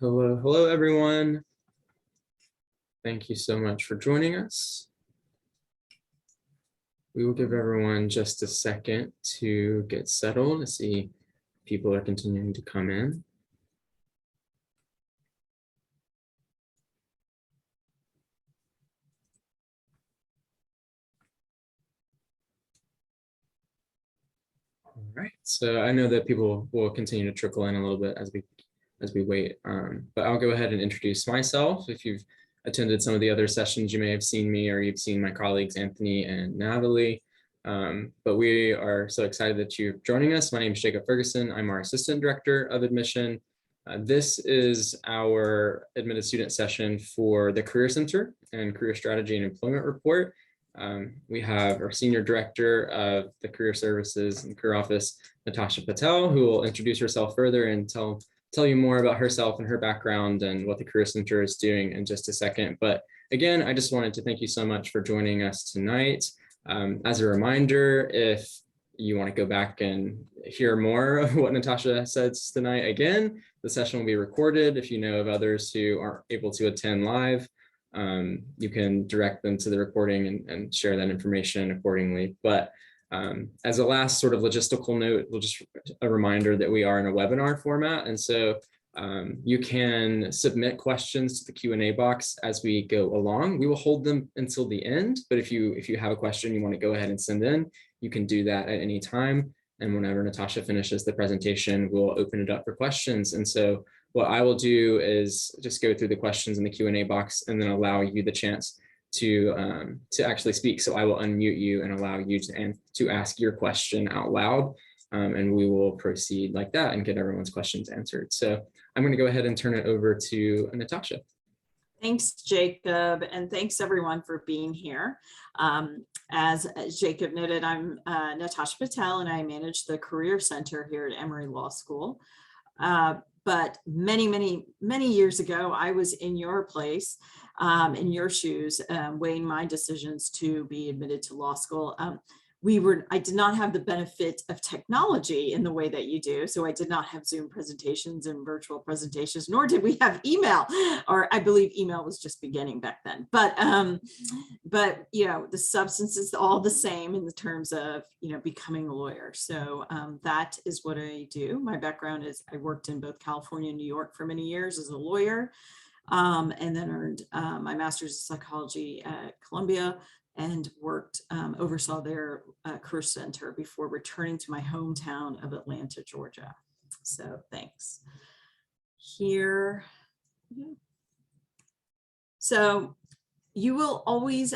Hello, hello everyone. Thank you so much for joining us. We will give everyone just a second to get settled to see if people are continuing to come in. All right, so I know that people will continue to trickle in a little bit as we wait, but I'll go ahead and introduce myself. If you've attended some of the other sessions, you may have seen me or you've seen my colleagues, Anthony and Natalie. But we are so excited that you're joining us. My name is Jacob Ferguson. I'm our Assistant Director of Admission. This is our admitted student session for the Career Center and Career Strategy and Employment Report. We have our Senior Director of the Career Services and Career Office, Natasha Patel, who will introduce herself further and tell you more about herself and her background and what the Career Center is doing in just a second. But again, I just wanted to thank you so much for joining us tonight. As a reminder, if you want to go back and hear more of what Natasha says tonight, again, the session will be recorded. If you know of others who aren't able to attend live, you can direct them to the recording and share that information accordingly. But as a last sort of logistical note, just a reminder that we are in a webinar format. And so you can submit questions to the Q&A box as we go along. We will hold them until the end, but if you have a question you want to go ahead and send in, you can do that at any time. And whenever Natasha finishes the presentation, we'll open it up for questions. And so what I will do is just go through the questions in the Q&A box and then allow you the chance to actually speak. So I will unmute you and allow you to ask your question out loud. And we will proceed like that and get everyone's questions answered. So I'm going to go ahead and turn it over to Natasha. Thanks, Jacob, and thanks everyone for being here. As Jacob noted, I'm Natasha Patel, and I manage the Career Center here at Emory Law School. But many years ago, I was in your place, in your shoes, weighing my decisions to be admitted to law school. I did not have the benefit of technology in the way that you do. So I did not have Zoom presentations and virtual presentations, nor did we have email, or I believe email was just beginning back then. But you know, the substance is all the same in the terms of, you know, becoming a lawyer. So that is what I do. My background is I worked in both California and New York for many years as a lawyer, and then earned my master's in psychology at Columbia, and oversaw their career center before returning to my hometown of Atlanta, Georgia. So thanks. Here. So you will always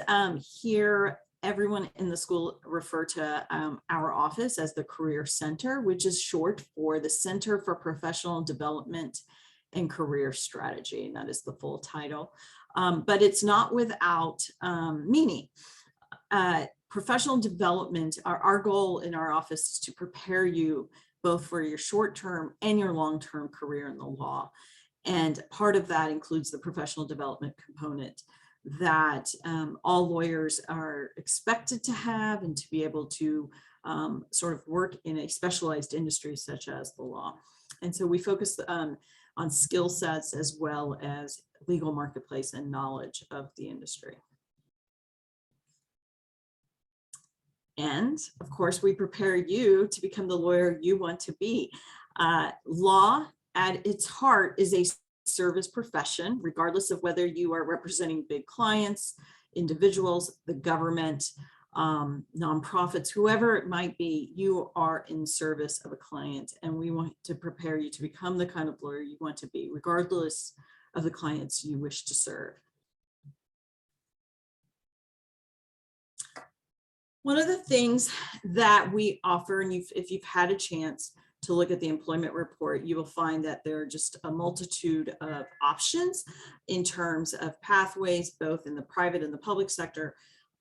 hear everyone in the school refer to our office as the Career Center, which is short for the Center for Professional Development and Career Strategy, and that is the full title. But it's not without meaning. Professional development, our goal in our office is to prepare you both for your short-term and your long-term career in the law. And part of that includes the professional development component that all lawyers are expected to have and to be able to sort of work in a specialized industry such as the law. And so we focus on skill sets as well as legal marketplace and knowledge of the industry. And of course, we prepare you to become the lawyer you want to be. Law at its heart is a service profession, regardless of whether you are representing big clients, individuals, the government, nonprofits, whoever it might be, you are in service of a client. And we want to prepare you to become the kind of lawyer you want to be, regardless of the clients you wish to serve. One of the things that we offer, and if you've had a chance to look at the employment report, you will find that there are just a multitude of options in terms of pathways, both in the private and the public sector,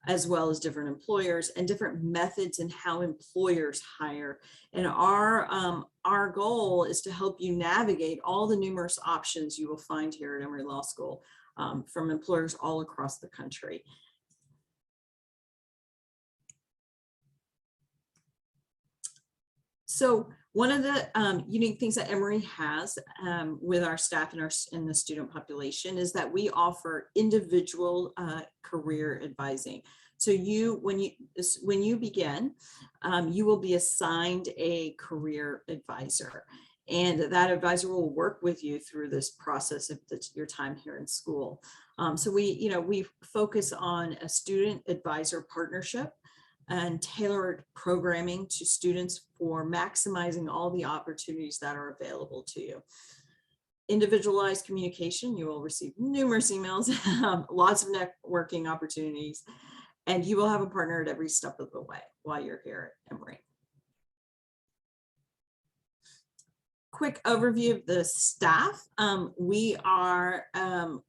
as well as different employers and different methods in how employers hire. And our goal is to help you navigate all the numerous options you will find here at Emory Law School from employers all across the country. So one of the unique things that Emory has with our staff and in the student population is that we offer individual career advising. So when you begin, you will be assigned a career advisor, and that advisor will work with you through this process of your time here in school. So we focus on a student advisor partnership and tailored programming to students for maximizing all the opportunities that are available to you. Individualized communication, you will receive numerous emails, lots of networking opportunities, and you will have a partner at every step of the way while you're here at Emory. Quick overview of the staff. We are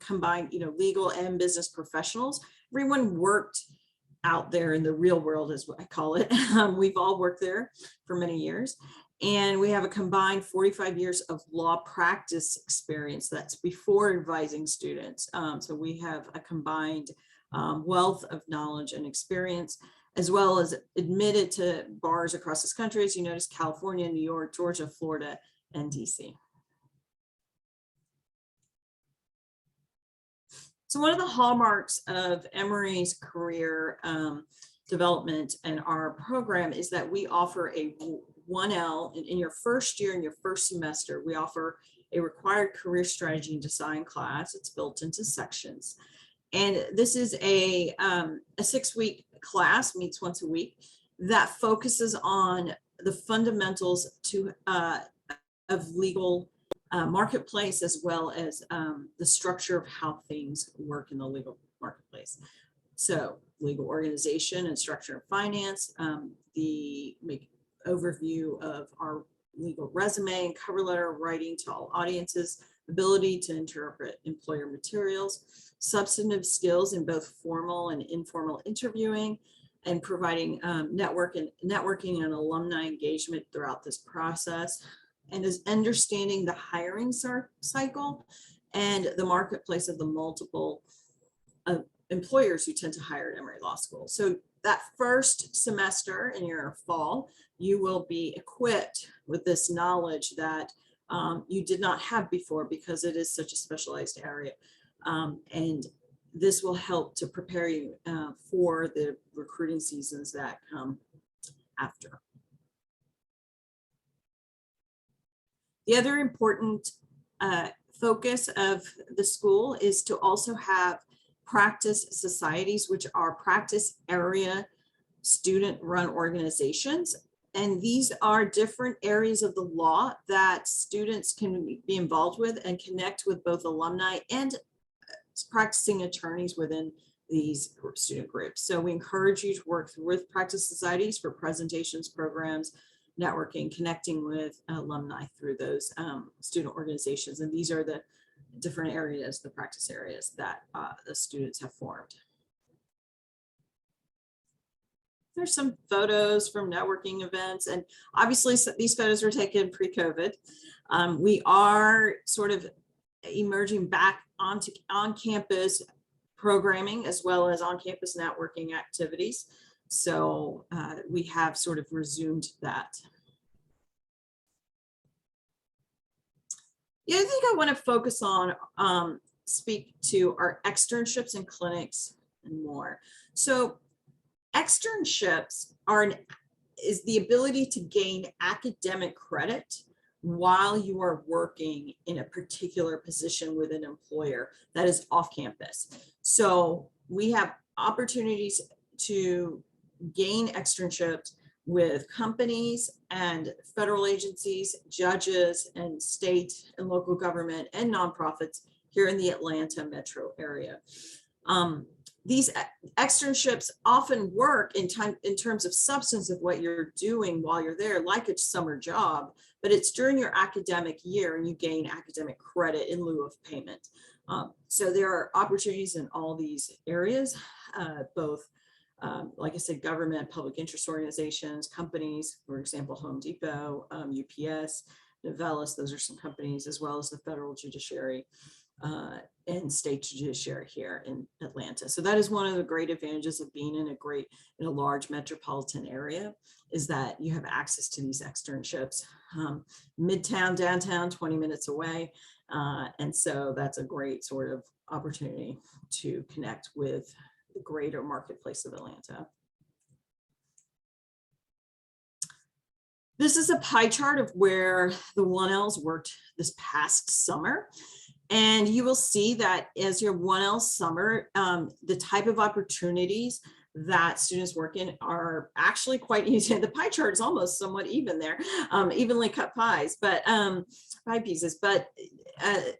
combined, legal and business professionals. Everyone worked out there in the real world is what I call it. We've all worked there for many years, and we have a combined 45 years of law practice experience. That's before advising students. So we have a combined wealth of knowledge and experience, as well as admitted to bars across this country. As you notice, California, New York, Georgia, Florida, and DC. So one of the hallmarks of Emory's career development and our program is that we offer a 1L in your first year, in your first semester. We offer a required career strategy and design class. It's built into sections. And this is a 6-week class, meets once a week, that focuses on the fundamentals of legal marketplace, as well as the structure of how things work in the legal marketplace. So legal organization and structure and finance, the overview of our legal resume and cover letter writing to all audiences, ability to interpret employer materials, substantive skills in both formal and informal interviewing, and providing networking and alumni engagement throughout this process, and is understanding the hiring cycle and the marketplace of the multiple employers who tend to hire at Emory Law School. So that first semester in your fall, you will be equipped with this knowledge that you did not have before, because it is such a specialized area. And this will help to prepare you for the recruiting seasons that come after. The other important focus of the school is to also have practice societies, which are practice area student-run organizations. And these are different areas of the law that students can be involved with and connect with both alumni and practicing attorneys within these student groups. So we encourage you to work with practice societies for presentations, programs, networking, connecting with alumni through those student organizations. And these are the different areas, the practice areas that the students have formed. There's some photos from networking events, and obviously these photos were taken pre-COVID. We are sort of emerging back onto on-campus programming, as well as on-campus networking activities. So we have sort of resumed that. The other thing I want to focus on, speak to, are externships and clinics and more. So externships is the ability to gain academic credit while you are working in a particular position with an employer that is off campus. So we have opportunities to gain externships with companies and federal agencies, judges, and state and local government and nonprofits here in the Atlanta metro area. These externships often work in terms of substance of what you're doing while you're there, like a summer job, but it's during your academic year and you gain academic credit in lieu of payment. So there are opportunities in all these areas, both, like I said, government, public interest organizations, companies, for example, Home Depot, UPS, Novellis, those are some companies, as well as the federal judiciary. and state judiciary here in Atlanta. So that is one of the great advantages of being in a large metropolitan area, is that you have access to these externships. Midtown, downtown, 20 minutes away. And so that's a great sort of opportunity to connect with the greater marketplace of Atlanta. This is a pie chart of where the 1Ls worked this past summer. And you will see that as your 1L summer, the type of opportunities that students work in are actually quite easy. The pie chart is almost somewhat even there, evenly cut pies, but pie pieces. But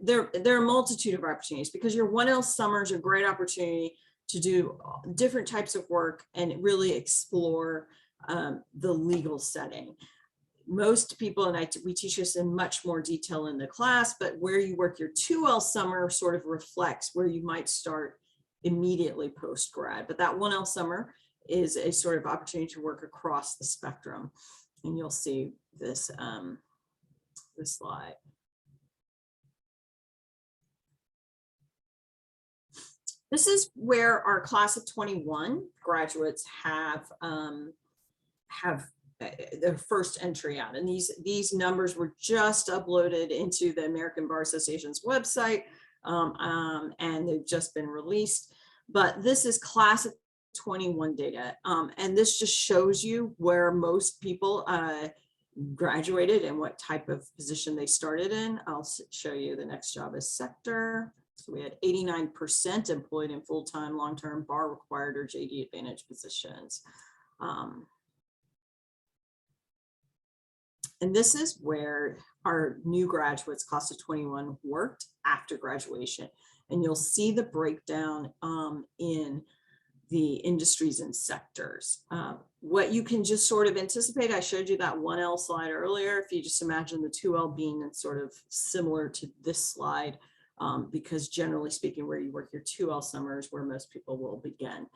there are a multitude of opportunities, because your 1L summer is a great opportunity to do different types of work and really explore the legal setting. Most people, and we teach this in much more detail in the class, but where you work your 2L summer sort of reflects where you might start immediately post-grad. But that 1L summer is a sort of opportunity to work across the spectrum. And you'll see this, this slide. This is where our class of 21 graduates have their first entry out, and these numbers were just uploaded into the American Bar Association's website, and they've just been released. But this is class of 21 data, and this just shows you where most people graduated and what type of position they started in. I'll show you the next job as sector. So we had 89% employed in full-time, long-term, bar required or JD Advantage positions. And this is where our new graduates, class of 21, worked after graduation. And you'll see the breakdown in the industries and sectors. What you can just sort of anticipate, I showed you that 1L slide earlier. If you just imagine the 2L being sort of similar to this slide, because generally speaking, where you work your 2L summers, where most people will begin.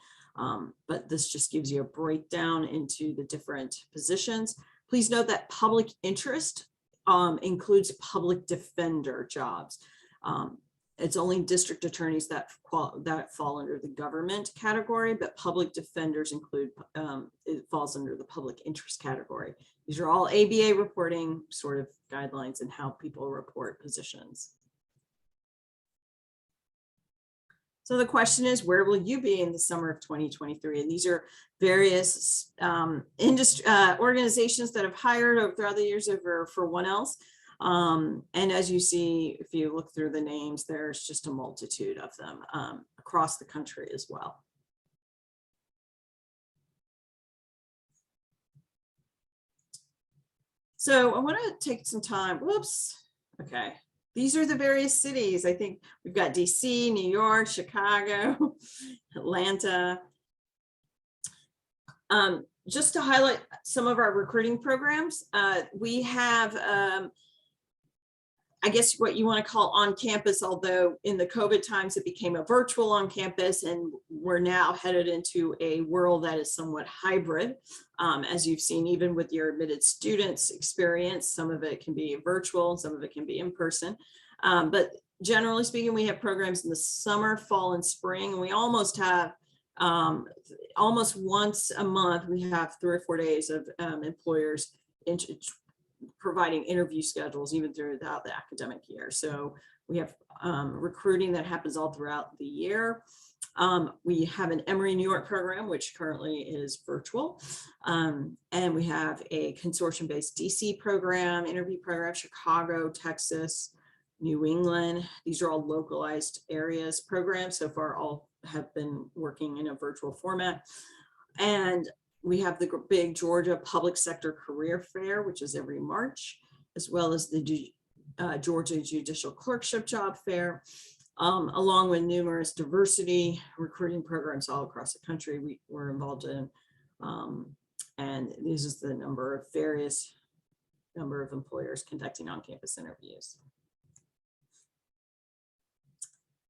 But this just gives you a breakdown into the different positions. Please note that public interest includes public defender jobs. It's only district attorneys that fall under the government category, but public defenders include, it falls under the public interest category. These are all ABA reporting sort of guidelines and how people report positions. So the question is, where will you be in the summer of 2023? And these are various industry organizations that have hired throughout the years for 1Ls. And as you see, if you look through the names, there's just a multitude of them across the country as well. So I want to take some time. Whoops. Okay. These are the various cities. I think we've got DC, New York, Chicago, Atlanta. Just to highlight some of our recruiting programs, we have, I guess what you want to call on campus, although in the COVID times it became a virtual on campus, and we're now headed into a world that is somewhat hybrid. As you've seen, even with your admitted students experience, some of it can be virtual, some of it can be in person. But generally speaking, we have programs in the summer, fall, and spring, and we almost have almost once a month, we have 3 or 4 days of employers providing interview schedules even throughout the academic year. So we have recruiting that happens all throughout the year. We have an Emory New York program, which currently is virtual. And we have a consortium-based DC program, interview program, Chicago, Texas, New England. These are all localized areas programs. So far, all have been working in a virtual format. And we have the big Georgia Public Sector Career Fair, which is every March, as well as the Georgia Judicial Clerkship Job Fair, along with numerous diversity recruiting programs all across the country we're involved in. And this is the number of employers conducting on-campus interviews.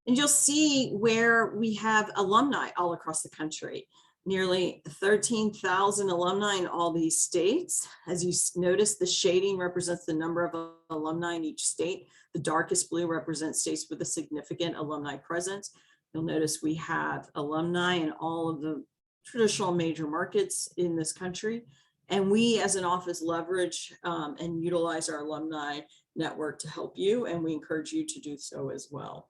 And you'll see where we have alumni all across the country. nearly 13,000 alumni in all these states. As you notice, the shading represents the number of alumni in each state. The darkest blue represents states with a significant alumni presence. You'll notice we have alumni in all of the traditional major markets in this country. And we as an office leverage and utilize our alumni network to help you, and we encourage you to do so as well.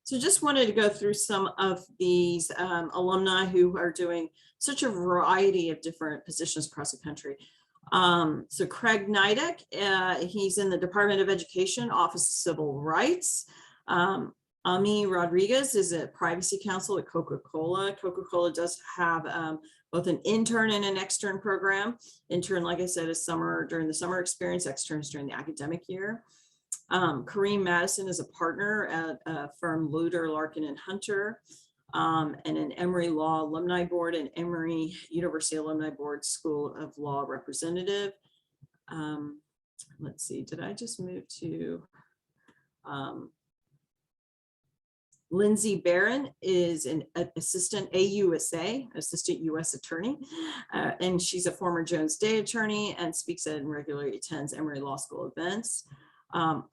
So just wanted to go through some of these alumni who are doing such a variety of different positions across the country. So Craig Nidek, he's in the Department of Education, Office of Civil Rights. Ami Rodriguez is a privacy counsel at Coca-Cola. Coca-Cola does have both an intern and an extern program. Intern, like I said, is during the summer experience, externs during the academic year. Kareem Madison is a partner at a firm Luder, Larkin and Hunter, and an Emory Law Alumni Board and Emory University Alumni Board School of Law representative. Let's see, did I just move to Lindsay Barron is an assistant AUSA, assistant U.S. attorney, and she's a former Jones Day attorney and speaks at and regularly attends Emory Law School events.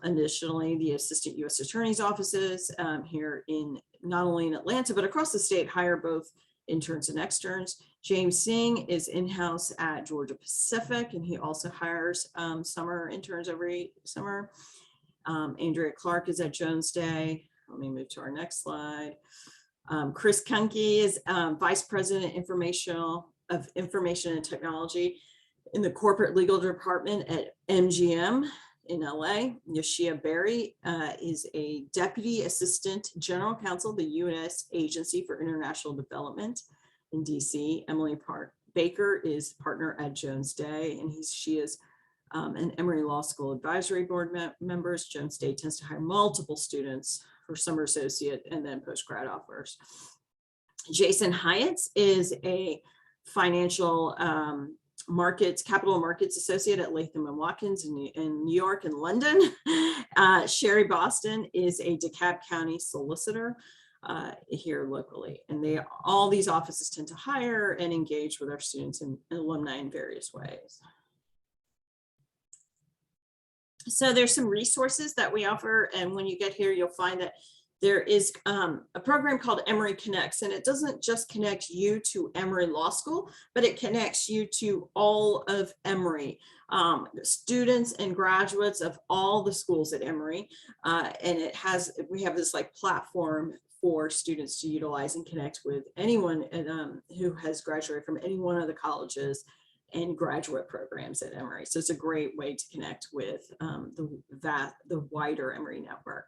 Additionally, the assistant U.S. attorney's offices here in not only in Atlanta, but across the state hire both interns and externs. James Singh is in-house at Georgia Pacific, and he also hires summer interns every summer. Andrea Clark is at Jones Day. Let me move to our next slide. Chris Kunke is Vice President Information and Technology in the Corporate Legal Department at MGM in LA. Yoshia Berry is a Deputy Assistant General Counsel, the U.S. Agency for International Development in DC. Emily Baker is partner at Jones Day, and she is an Emory Law School Advisory Board members. Jones Day tends to hire multiple students for summer associate and then post-grad offers. Jason Hyatt is a financial capital markets associate at Latham & Watkins in New York and London. Sherry Boston is a DeKalb County solicitor here locally. And all these offices tend to hire and engage with our students and alumni in various ways. So there's some resources that we offer, and when you get here, you'll find that there is a program called Emory Connects, and it doesn't just connect you to Emory Law School, but it connects you to all of Emory, students and graduates of all the schools at Emory, and we have this like platform for students to utilize and connect with anyone who has graduated from any one of the colleges and graduate programs at Emory. So it's a great way to connect with the wider Emory network.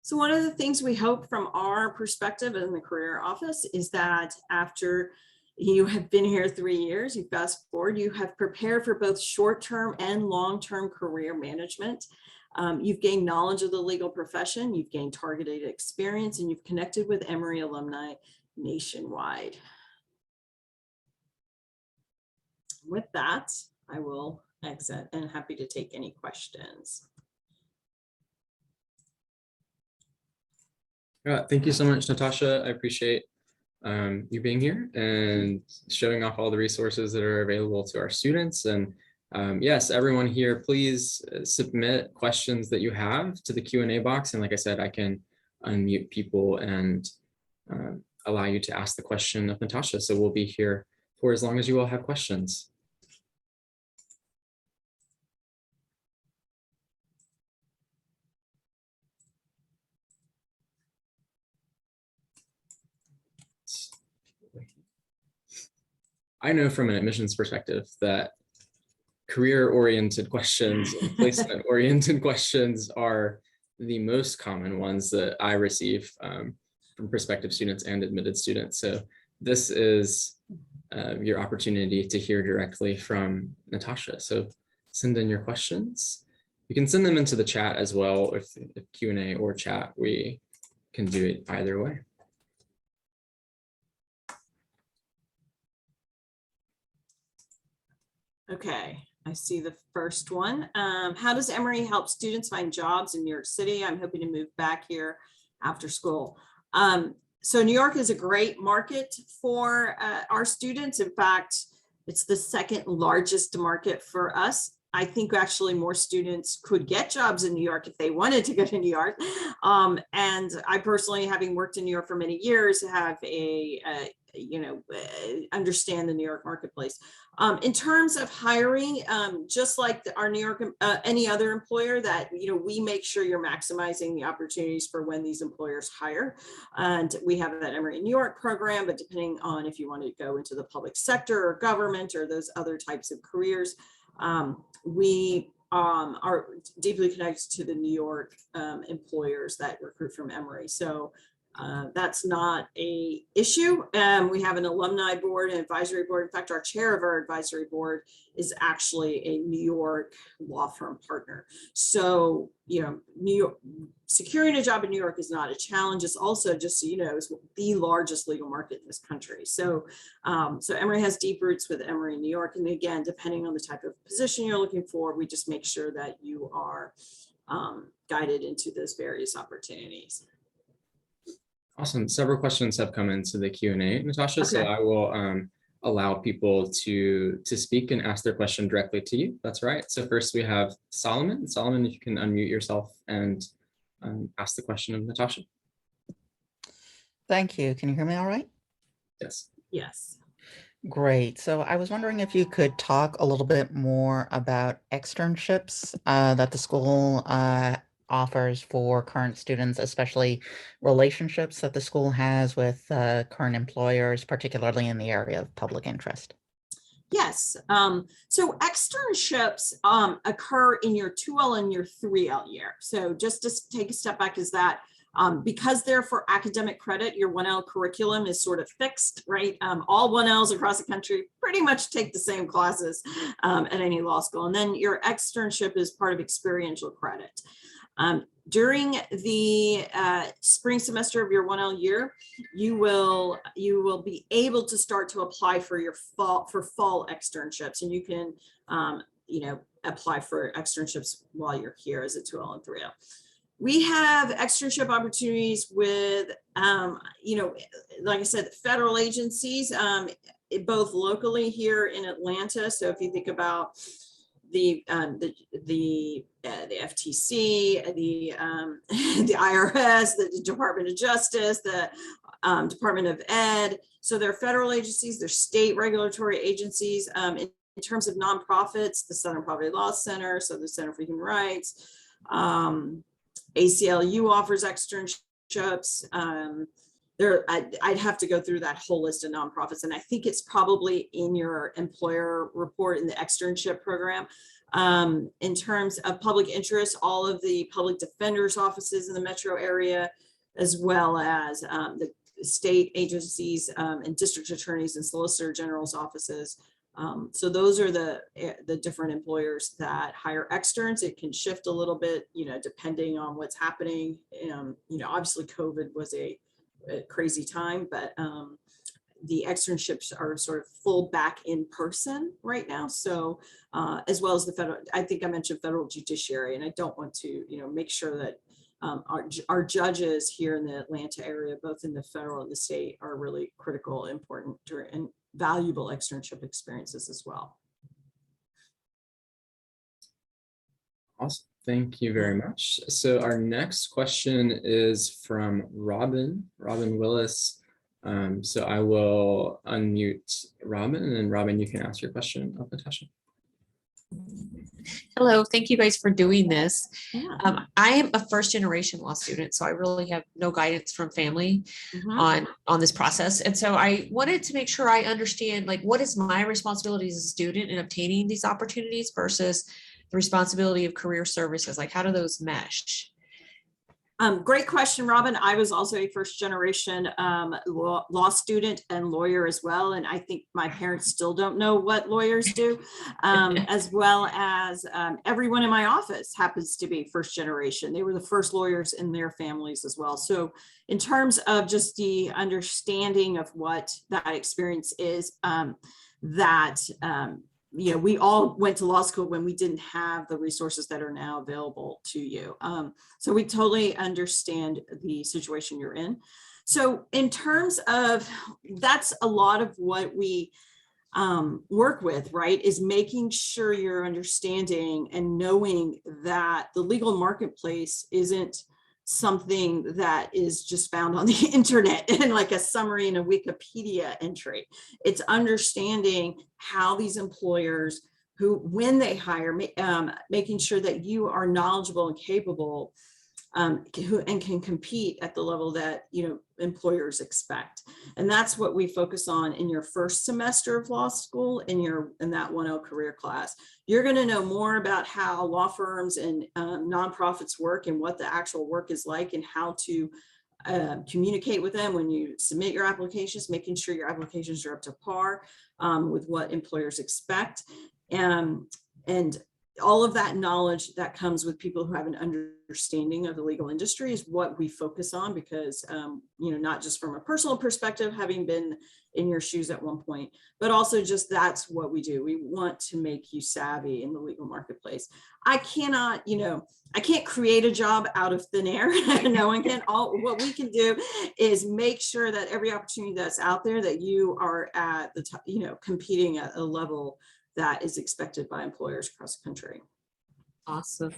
So one of the things we hope from our perspective in the career office is that after you have been here 3 years, you fast forward, you have prepared for both short-term and long-term career management. You've gained knowledge of the legal profession, you've gained targeted experience, and you've connected with Emory alumni nationwide. With that, I will exit and happy to take any questions. Thank you so much, Natasha. I appreciate you being here and showing off all the resources that are available to our students. And yes, everyone here, please submit questions that you have to the Q&A box. And like I said, I can unmute people and allow you to ask the question of Natasha. So we'll be here for as long as you all have questions. I know from an admissions perspective that career-oriented questions, placement-oriented questions are the most common ones that I receive from prospective students and admitted students. So this is your opportunity to hear directly from Natasha. So send in your questions. You can send them into the chat as well, if Q&A or chat, we can do it either way. Okay, I see the first one. How does Emory help students find jobs in New York City? I'm hoping to move back here after school. So New York is a great market for our students. In fact, it's the second largest market for us. I think actually more students could get jobs in New York if they wanted to go to New York. And I personally, having worked in New York for many years, have understand the New York marketplace. In terms of hiring, just like our New York, any other employer, that we make sure you're maximizing the opportunities for when these employers hire. And we have that Emory New York program, but depending on if you want to go into the public sector or government or those other types of careers, we are deeply connected to the New York employers that recruit from Emory. So that's not a issue. We have an alumni board and advisory board. In fact, our chair of our advisory board is actually a New York law firm partner. So, New York, securing a job in New York is not a challenge. It's also, just so you know, is the largest legal market in this country. So, Emory has deep roots with Emory New York. And again, depending on the type of position you're looking for, we just make sure that you are guided into those various opportunities. Awesome. Several questions have come into the Q&A, Natasha. Okay. So I will allow people to speak and ask their question directly to you. That's right. So first we have Solomon. Solomon, if you can unmute yourself and ask the question of Natasha. Thank you. Can you hear me all right? Yes. Yes. Great. So I was wondering if you could talk a little bit more about externships that the school offers for current students, especially relationships that the school has with current employers, particularly in the area of public interest. Yes. So externships occur in your 2L and your 3L year. So just to take a step back, is that because they're for academic credit, your 1L curriculum is sort of fixed, right? All 1Ls across the country pretty much take the same classes at any law school. And then your externship is part of experiential credit. During the spring semester of your 1L year, you will be able to start to apply for your fall externships, and you can apply for externships while you're here as a 2L and 3L. We have externship opportunities with, like I said, federal agencies, both locally here in Atlanta. So if you think about the FTC, the IRS, the Department of Justice, the Department of Ed. So they're federal agencies, they're state regulatory agencies. In terms of nonprofits, the Southern Poverty Law Center, so the Center for Human Rights, ACLU offers externships. I'd have to go through that whole list of nonprofits, and I think it's probably in your employer report in the externship program. In terms of public interest, all of the public defenders offices in the metro area, as well as the state agencies and district attorneys and solicitor general's offices. So those are the different employers that hire externs. It can shift a little bit, depending on what's happening. Obviously COVID was a crazy time, but the externships are sort of full back in person right now. So as well as the federal, I think I mentioned federal judiciary, and I don't want to, make sure that our judges here in the Atlanta area, both in the federal and the state, are really critical, important, and valuable externship experiences as well. Awesome. Thank you very much. So our next question is from Robin Willis. So I will unmute Robin, and then Robin, you can ask your question of Natasha. Hello, thank you guys for doing this. Yeah. I am a first generation law student, so I really have no guidance from family on this process. And so I wanted to make sure I understand, what is my responsibility as a student in obtaining these opportunities versus the responsibility of career services? How do those mesh? Great question, Robin. I was also a first generation law student and lawyer as well. And I think my parents still don't know what lawyers do, as well as everyone in my office happens to be first generation. They were the first lawyers in their families as well. So in terms of just the understanding of what that experience is, we all went to law school when we didn't have the resources that are now available to you. So we totally understand the situation you're in. So in terms of, that's a lot of what we work with, right, is making sure you're understanding and knowing that the legal marketplace isn't something that is just found on the internet and like a summary in a Wikipedia entry. It's understanding how these employers who, when they hire, making sure that you are knowledgeable and capable and can compete at the level that employers expect. And that's what we focus on in your first semester of law school in that 1L career class. You're going to know more about how law firms and nonprofits work and what the actual work is like and how to communicate with them when you submit your applications, making sure your applications are up to par with what employers expect. And all of that knowledge that comes with people who have an understanding of the legal industry is what we focus on, because, not just from a personal perspective, having been in your shoes at one point, but also just that's what we do. We want to make you savvy in the legal marketplace. I can't create a job out of thin air. No one can. What we can do is make sure that every opportunity that's out there, that you are at the top, competing at a level that is expected by employers across the country. Awesome.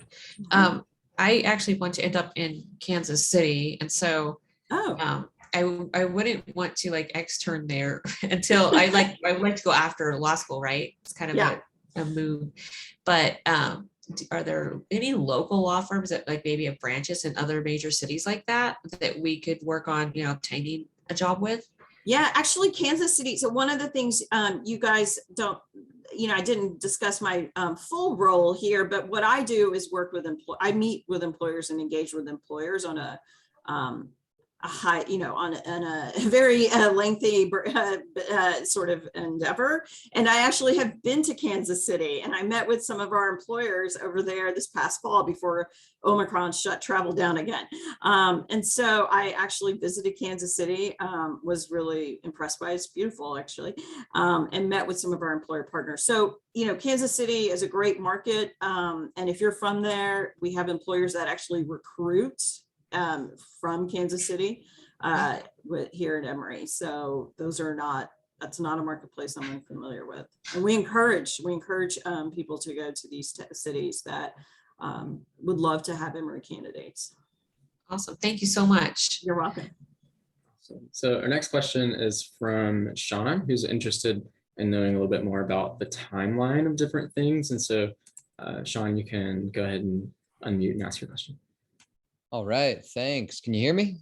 I actually want to end up in Kansas City. And so I wouldn't want to extern there until I would like to go after law school, right? It's kind of a move. But are there any local law firms that maybe have branches in other major cities like that we could work on, obtaining a job with? Yeah, actually Kansas City. So one of the things you guys don't, I didn't discuss my full role here, but what I do is work with I meet with employers and engage with employers on a high, on a very lengthy sort of endeavor. And I actually have been to Kansas City, and I met with some of our employers over there this past fall before Omicron shut travel down again. And so I actually visited Kansas City, was really impressed by it. It's beautiful, actually, and met with some of our employer partners. So, Kansas City is a great market. And if you're from there, we have employers that actually recruit from Kansas City here at Emory. So that's not a marketplace I'm unfamiliar with. And we encourage people to go to these cities that would love to have Emory candidates. Awesome. Thank you so much. You're welcome. So our next question is from Sean, who's interested in knowing a little bit more about the timeline of different things. And so Sean, you can go ahead and unmute and ask your question. All right, thanks. Can you hear me?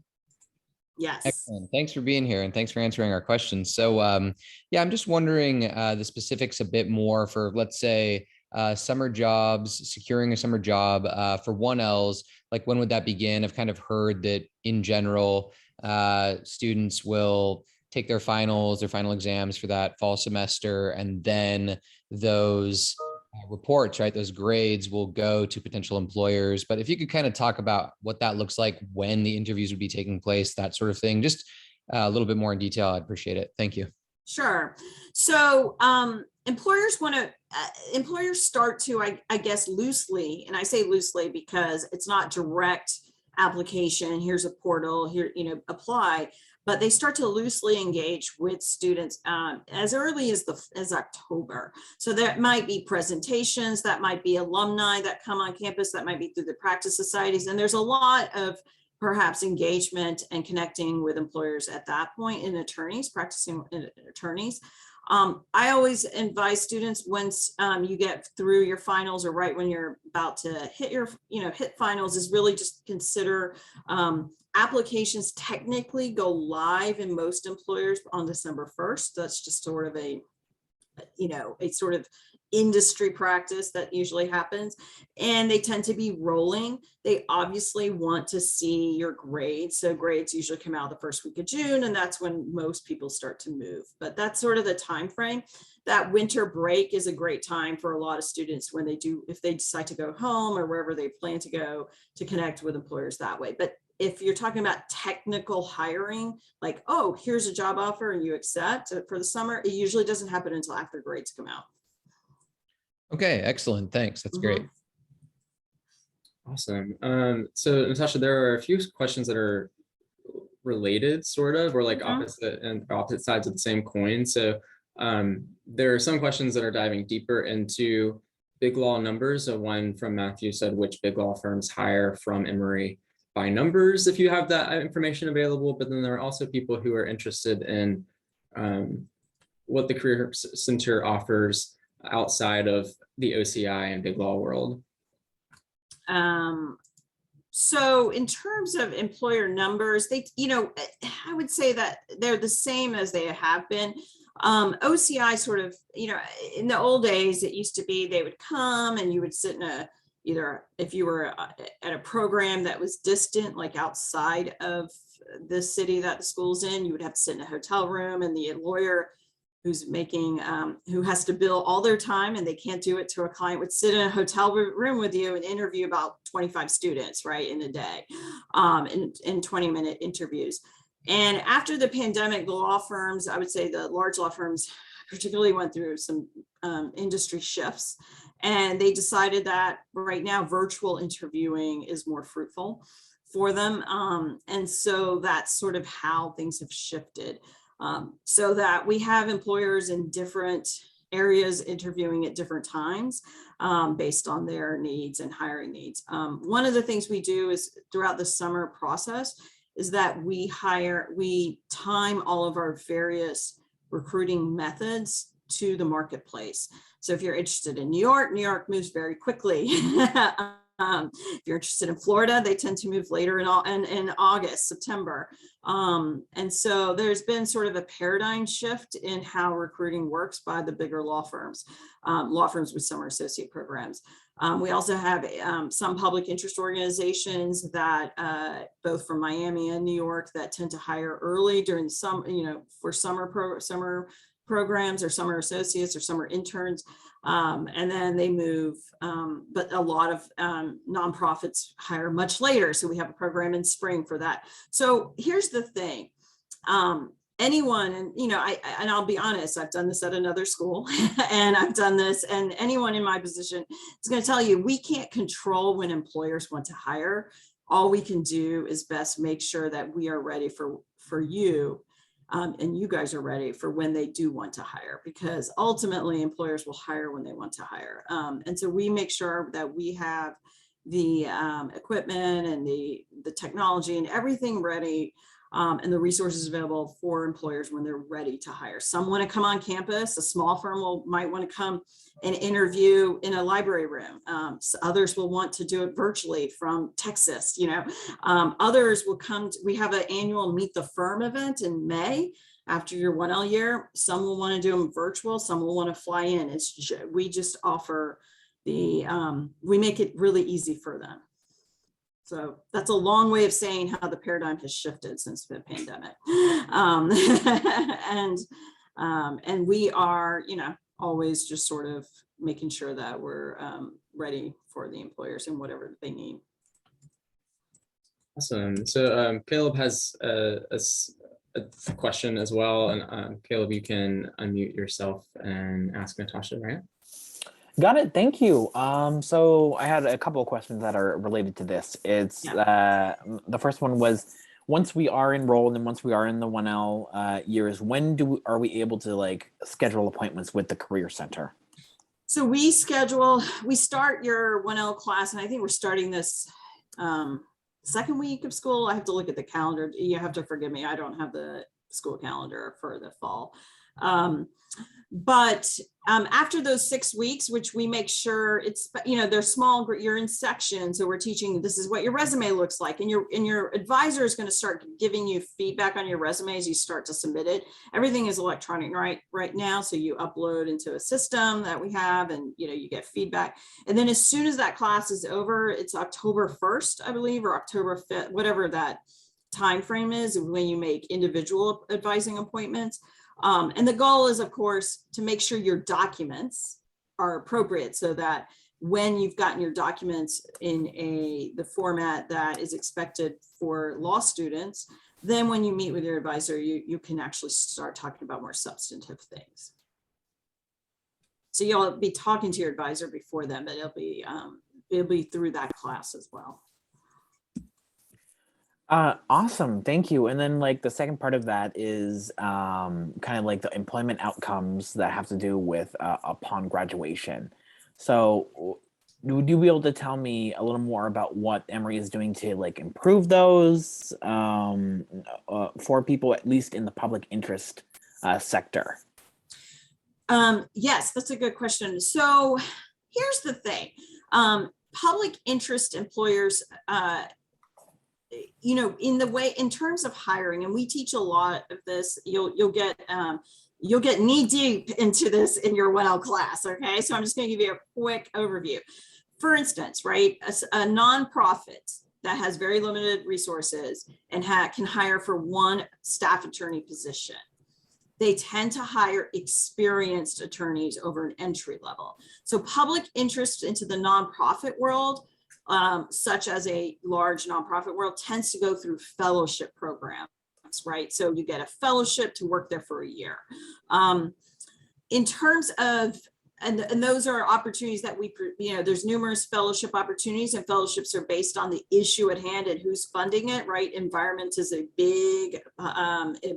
Yes. Excellent. Thanks for being here and thanks for answering our questions. So yeah, I'm just wondering the specifics a bit more for, let's say, summer jobs, securing a summer job for 1Ls, when would that begin? I've kind of heard that in general, students will take their final exams for that fall semester, and then those reports, right, those grades will go to potential employers. But if you could kind of talk about what that looks like, when the interviews would be taking place, that sort of thing, just a little bit more in detail, I'd appreciate it. Thank you. Sure. So employers start to, I guess, loosely, and I say loosely because it's not direct application. Here's a portal, here, apply. But they start to loosely engage with students as early as October. So that might be presentations, that might be alumni that come on campus, that might be through the practice societies. And there's a lot of perhaps engagement and connecting with employers at that point, in practicing attorneys. I always advise students, once you get through your finals, or right when you're about to hit hit finals, is really just consider applications technically go live in most employers on December 1st. That's just sort of a sort of industry practice that usually happens, and they tend to be rolling. They obviously want to see your grades. So grades usually come out the first week of June, and that's when most people start to move. But that's sort of the time frame. That winter break is a great time for a lot of students if they decide to go home or wherever they plan to go, to connect with employers that way. But if you're talking about technical hiring, oh, here's a job offer and you accept for the summer, it usually doesn't happen until after grades come out. Okay, excellent. Thanks. That's great. Awesome. So Natasha, there are a few questions that are related, sort of, or like opposite sides of the same coin. So there are some questions that are diving deeper into big law numbers. So one from Matthew said, which big law firms hire from Emory by numbers, if you have that information available. But then there are also people who are interested in what the Career Center offers outside of the OCI and big law world. So in terms of employer numbers, they, I would say that they're the same as they have been. OCI sort of, in the old days, it used to be they would come and you would sit in either if you were at a program that was distant, like outside of the city that the school's in, you would have to sit in a hotel room, and the lawyer who's making, who has to bill all their time and they can't do it to a client, would sit in a hotel room with you and interview about 25 students, right, in a day, in 20-minute interviews. And after the pandemic, the law firms, I would say the large law firms particularly went through some industry shifts, and they decided that right now virtual interviewing is more fruitful for them. And so that's sort of how things have shifted. So that we have employers in different areas interviewing at different times based on their needs and hiring needs. One of the things we do is throughout the summer process is that we time all of our various recruiting methods to the marketplace. So if you're interested in New York moves very quickly. If you're interested in Florida, they tend to move later in August, September. And so there's been sort of a paradigm shift in how recruiting works by the bigger law firms with summer associate programs. We also have some public interest organizations that both from Miami and New York that tend to hire early during some, for summer programs or summer associates or summer interns. And then they move, but a lot of nonprofits hire much later. So we have a program in spring for that. So here's the thing. Anyone, and I'll be honest, I've done this at another school and I've done this, and anyone in my position is going to tell you, we can't control when employers want to hire. All we can do is best make sure that we are ready for you. And you guys are ready for when they do want to hire, because ultimately employers will hire when they want to hire. And so we make sure that we have the equipment and the technology and everything ready, and the resources available for employers when they're ready to hire. Some want to come on campus. A small firm might want to come and interview in a library room. So others will want to do it virtually from Texas. Others will come. We have an annual Meet the Firm event in May after your 1L year. Some will want to do them virtual. Some will want to fly in. We just offer we make it really easy for them. So that's a long way of saying how the paradigm has shifted since the pandemic. And we are, always just sort of making sure that we're ready for the employers and whatever they need. Awesome. So Caleb has a question as well. And Caleb, you can unmute yourself and ask Natasha, right? Got it. Thank you. So I had a couple of questions that are related to this. It's the first one was, once we are enrolled and once we are in the 1L years, when are we able to schedule appointments with the Career Center? So we start your 1L class, and I think we're starting this second week of school. I have to look at the calendar. You have to forgive me. I don't have the school calendar for the fall. But after those 6 weeks, which we make sure it's, they're small, you're in sections. So we're teaching, this is what your resume looks like. And your advisor is going to start giving you feedback on your resume as you start to submit it. Everything is electronic right now. So you upload into a system that we have, and, you get feedback. And then as soon as that class is over, it's October 1st, I believe, or October 5th, whatever that time frame is when you make individual advising appointments. And the goal is, of course, to make sure your documents are appropriate, so that when you've gotten your documents in the format that is expected for law students, then when you meet with your advisor, you can actually start talking about more substantive things. So you'll be talking to your advisor before then, but it'll be through that class as well. Awesome. Thank you. And then like the second part of that is kind of like the employment outcomes that have to do with upon graduation. So would you be able to tell me a little more about what Emory is doing to like improve those for people, at least in the public interest sector? Yes, that's a good question. So here's the thing. Public interest employers, you know, in terms of hiring, and we teach a lot of this, you'll get knee deep into this in your 1L class. Okay. So I'm just going to give you a quick overview. For instance, right, a nonprofit that has very limited resources and can hire for one staff attorney position. They tend to hire experienced attorneys over an entry level. So public interest into the nonprofit world, such as a large nonprofit world, tends to go through fellowship programs, right? So you get a fellowship to work there for a year. In terms of, and those are opportunities that we, you know, there's numerous fellowship opportunities, and fellowships are based on the issue at hand and who's funding it, right? Environment is a big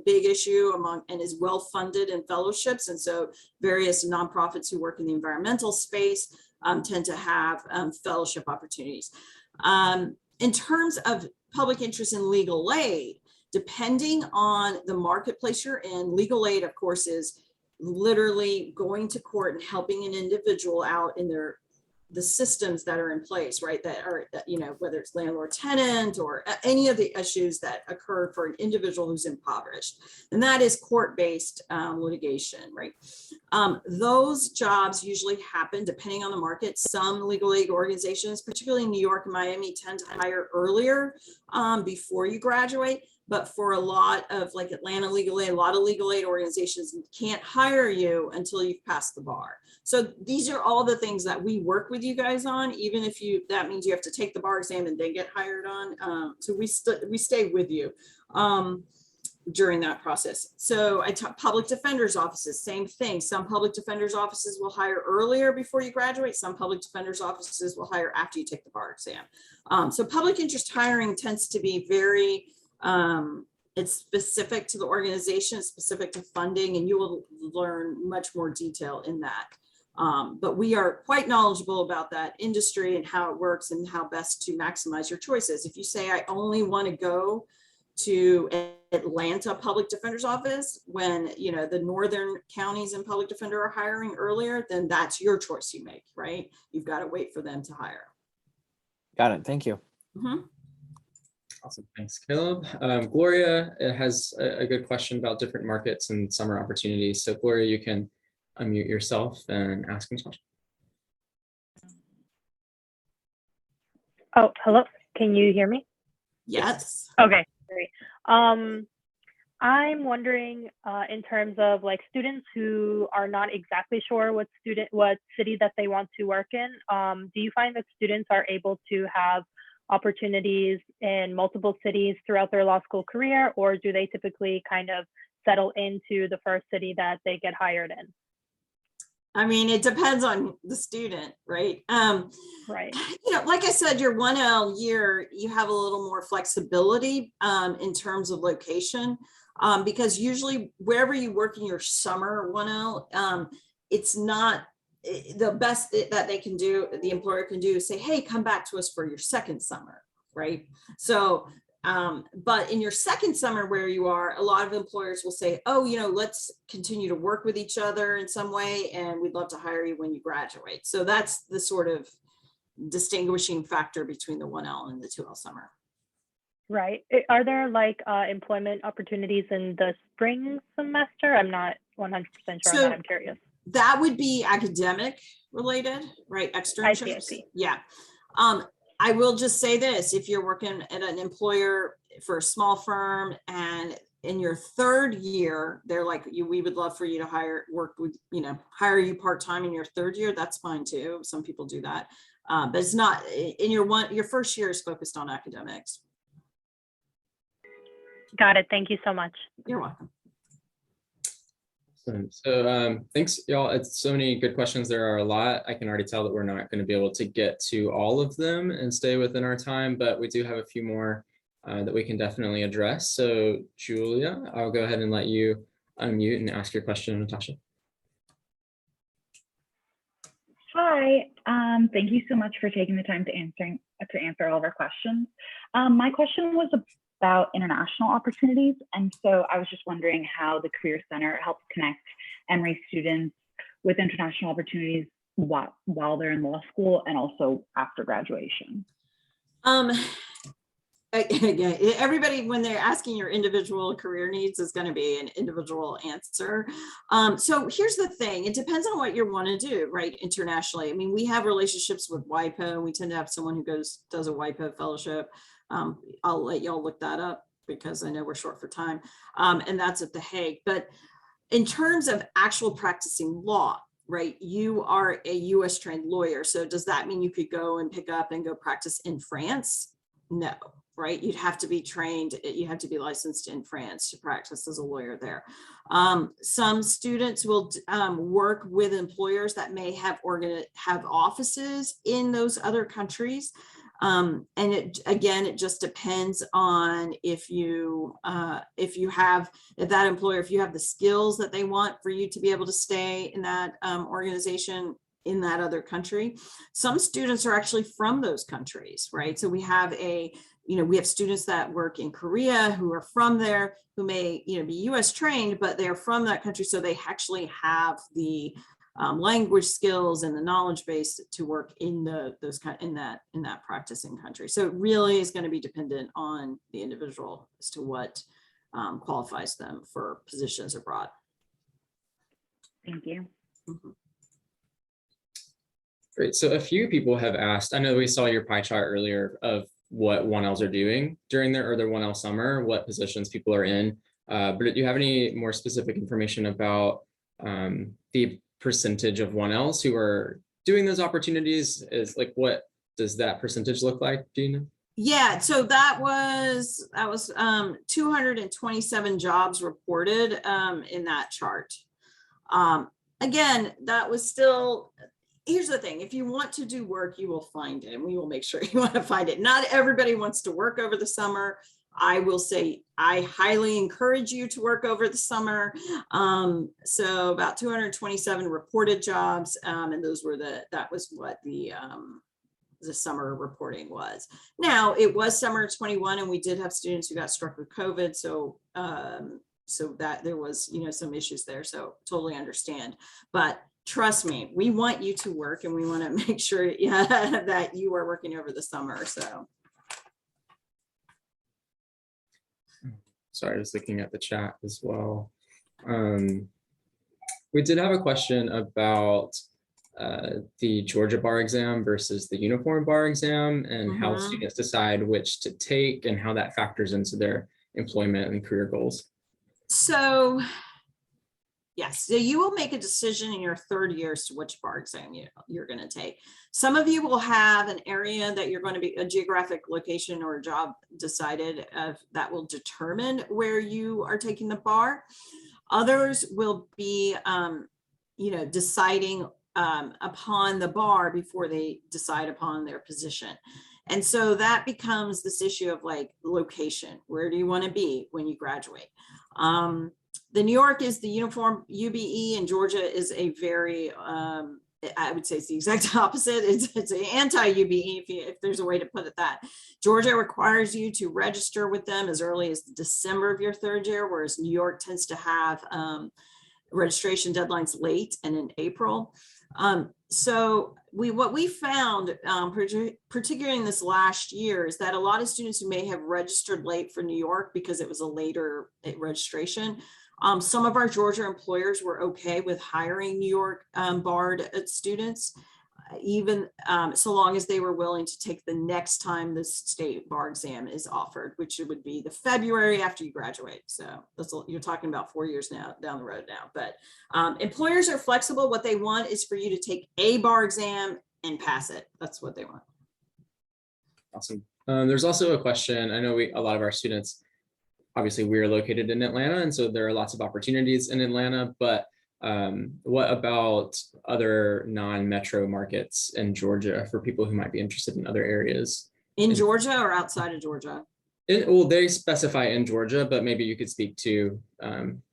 issue among, and is well funded in fellowships. And so various nonprofits who work in the environmental space tend to have fellowship opportunities. In terms of public interest in legal aid, depending on the marketplace you're in, legal aid, of course, is literally going to court and helping an individual out in the systems that are in place, right? That are, you know, whether it's landlord tenant or any of the issues that occur for an individual who's impoverished. And that is court-based litigation, right? Those jobs usually happen depending on the market. Some legal aid organizations, particularly in New York and Miami, tend to hire earlier before you graduate. But for a lot of like Atlanta legal aid, a lot of legal aid organizations can't hire you until you've passed the bar. So these are all the things that we work with you guys on, even if that means you have to take the bar exam and then get hired on. So we stay with you during that process. So I talk public defender's offices, same thing. Some public defender's offices will hire earlier before you graduate. Some public defender's offices will hire after you take the bar exam. So public interest hiring tends to be very, it's specific to the organization, specific to funding, and you will learn much more detail in that. But we are quite knowledgeable about that industry and how it works and how best to maximize your choices. If you say, I only want to go to Atlanta public defender's office when, you know, the northern counties and public defender are hiring earlier, then that's your choice you make, right? You've got to wait for them to hire. Got it. Thank you. Mm-hmm. Awesome, thanks, Caleb. Gloria has a good question about different markets and summer opportunities. So Gloria, you can unmute yourself and ask this question. Oh, hello. Can you hear me? Yes. Okay, great. I'm wondering in terms of like students who are not exactly sure what city that they want to work in, do you find that students are able to have opportunities in multiple cities throughout their law school career, or do they typically kind of settle into the first city that they get hired in? I mean, it depends on the student, right? Right. You know, like I said, your 1L year, you have a little more flexibility in terms of location, because usually wherever you work in your summer 1L, it's not the best that they can do, the employer can do is say, hey, come back to us for your second summer, right? So, but in your second summer where you are, a lot of employers will say, oh, you know, let's continue to work with each other in some way, and we'd love to hire you when you graduate. So that's the sort of distinguishing factor between the 1L and the 2L summer. Right. Are there like employment opportunities in the spring semester? I'm not 100% sure on that. I'm curious. That would be academic related, right? Externships. I see. Yeah. I will just say this, if you're working at an employer for a small firm and in your third year, they're like, we would love for you to hire you part-time in your third year. That's fine too. Some people do that. But it's not in your first year is focused on academics. Got it. Thank you so much. You're welcome. Excellent. So thanks, y'all. It's so many good questions. There are a lot. I can already tell that we're not going to be able to get to all of them and stay within our time, but we do have a few more that we can definitely address. So Julia, I'll go ahead and let you unmute and ask your question, Natasha. Hi, thank you so much for taking the time to answer all of our questions. My question was about international opportunities. And so I was just wondering how the Career Center helps connect Emory students with international opportunities while they're in law school and also after graduation. Again, everybody, when they're asking your individual career needs, is going to be an individual answer. So here's the thing. It depends on what you want to do, right? Internationally. I mean, we have relationships with WIPO. We tend to have someone who does a WIPO fellowship. I'll let y'all look that up because I know we're short for time. And that's at The Hague. But in terms of actual practicing law, right? You are a US trained lawyer. So does that mean you could go and pick up and go practice in France? No. Right? You'd have to be trained, you have to be licensed in France to practice as a lawyer there. Some students will work with employers that may have offices in those other countries. And it just depends on if that employer, if you have the skills that they want for you to be able to stay in that organization in that other country. Some students are actually from those countries, right? So we have students that work in Korea who are from there, who may, be US trained, but they're from that country. So they actually have the language skills and the knowledge base to work in that practicing country. So it really is going to be dependent on the individual as to what qualifies them for positions abroad. Thank you. Mm-hmm. Great. So a few people have asked, I know we saw your pie chart earlier of what 1Ls are doing during their 1L summer, what positions people are in. But do you have any more specific information about the percentage of 1Ls who are doing those opportunities? Is like, what does that percentage look like? Do you know? Yeah, so that was 227 jobs reported in that chart. Again, that was still, here's the thing, if you want to do work, you will find it, and we will make sure you want to find it. Not everybody wants to work over the summer. I will say I highly encourage you to work over the summer. So about 227 reported jobs, and those were that was what the summer reporting was. Now it was summer 21, and we did have students who got struck with COVID. So that there was, some issues there. So totally understand, but trust me, we want you to work, and we want to make sure that you are working over the summer. So. Sorry, I was looking at the chat as well. We did have a question about the Georgia bar exam versus the uniform bar exam, and how students decide which to take and how that factors into their employment and career goals. So yes, so you will make a decision in your third year as to which bar exam you're going to take. Some of you will have an area that you're going to be, a geographic location or a job decided that will determine where you are taking the bar. Others will be, deciding upon the bar before they decide upon their position. And so that becomes this issue of like location. Where do you want to be when you graduate? The New York is the uniform UBE, and Georgia is a very, I would say it's the exact opposite. It's an anti-UBE, if there's a way to put it that. Georgia requires you to register with them as early as December of your third year, whereas New York tends to have registration deadlines late and in April. So what we found, particularly in this last year, is that a lot of students who may have registered late for New York because it was a later registration, some of our Georgia employers were okay with hiring New York barred students, even so long as they were willing to take the next time the state bar exam is offered, which would be the February after you graduate. So you're talking about 4 years now down the road now. But employers are flexible. What they want is for you to take a bar exam and pass it. That's what they want. Awesome. There's also a question. I know a lot of our students, obviously we're located in Atlanta, and so there are lots of opportunities in Atlanta, but What about other non-metro markets in Georgia for people who might be interested in other areas? In Georgia or outside of Georgia? Well, they specify in Georgia, but maybe you could speak to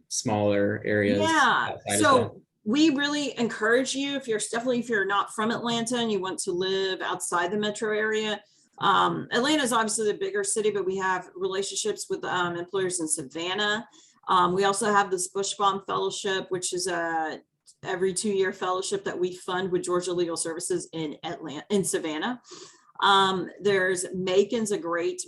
smaller areas. Yeah, outside as so well. we really encourage you, if you're not from Atlanta and you want to live outside the metro area. Atlanta is obviously the bigger city, but we have relationships with employers in Savannah. We also have this Bushbaum Fellowship, which is a every 2-year fellowship that we fund with Georgia Legal Services in Savannah. There's Macon's a great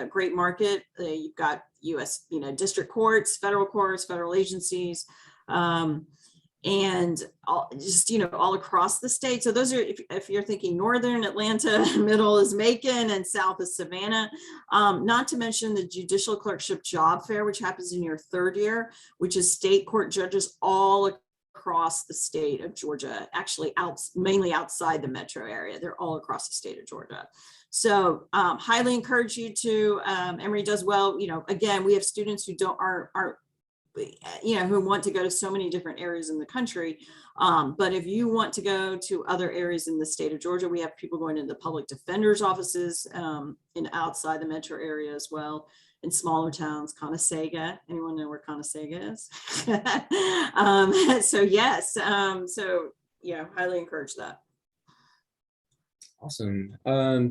great market. You've got U.S. district courts, federal agencies, and all across the state. So those are, if you're thinking northern Atlanta, middle is Macon, and south is Savannah. Not to mention the Judicial Clerkship Job Fair, which happens in your 3rd year, which is state court judges all across the state of Georgia, actually mainly outside the metro area. They're all across the state of Georgia. So highly encourage you to, Emory does well. Again, we have students who aren't who want to go to so many different areas in the country. But if you want to go to other areas in the state of Georgia, we have people going into the public defender's offices and outside the metro area as well, in smaller towns. Conasega, anyone know where Conasega is? So yes, highly encourage that. Awesome.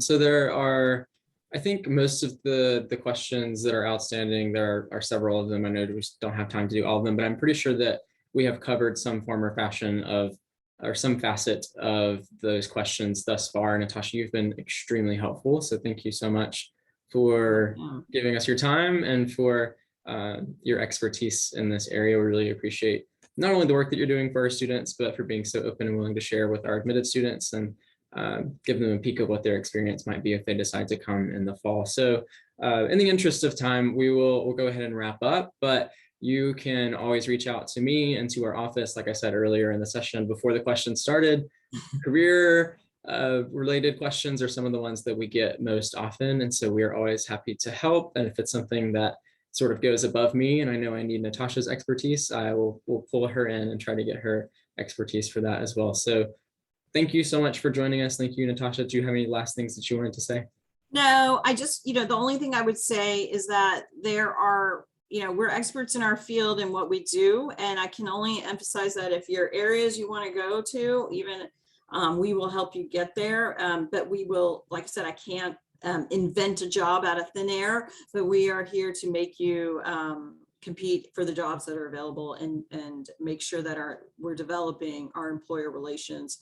So there are, I think, most of the questions that are outstanding. There are several of them. I know we don't have time to do all of them, but I'm pretty sure that we have covered some form or fashion of, or some facet of those questions thus far. Natasha, you've been extremely helpful. So thank you so much for giving us your time and for your expertise in this area. We really appreciate not only the work that you're doing for our students, but for being so open and willing to share with our admitted students and give them a peek of what their experience might be if they decide to come in the fall. So in the interest of time, we'll go ahead and wrap up, but you can always reach out to me and to our office. Like I said earlier in the session before the question started, career related questions are some of the ones that we get most often. And so we're always happy to help. And if it's something that sort of goes above me and I know I need Natasha's expertise, will pull her in and try to get her expertise for that as well. So thank you so much for joining us. Thank you, Natasha. Do you have any last things that you wanted to say? No, I just, the only thing I would say is that there are, we're experts in our field and what we do. And I can only emphasize that if your areas you want to go to, even we will help you get there. But we will, like I said, I can't invent a job out of thin air, but we are here to make you compete for the jobs that are available and make sure that we're developing our employer relations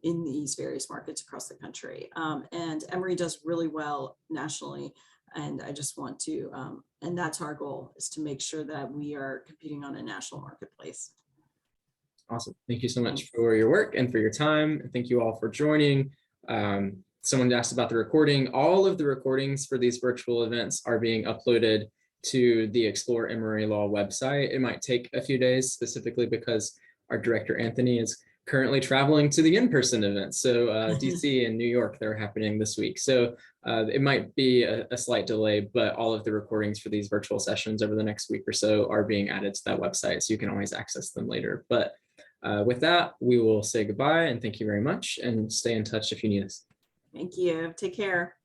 in these various markets across the country. And Emory does really well nationally. And I just want to, and that's our goal, is to make sure that we are competing on a national marketplace. Awesome. Thank you so much for your work and for your time. Thank you all for joining. Someone asked about the recording. All of the recordings for these virtual events are being uploaded to the Explore Emory Law website. It might take a few days, specifically because our director, Anthony, is currently traveling to the in-person events. So DC and New York, they're happening this week. So it might be a slight delay, but all of the recordings for these virtual sessions over the next week or so are being added to that website. So you can always access them later. But with that, we will say goodbye and thank you very much and stay in touch if you need us. Thank you. Take care.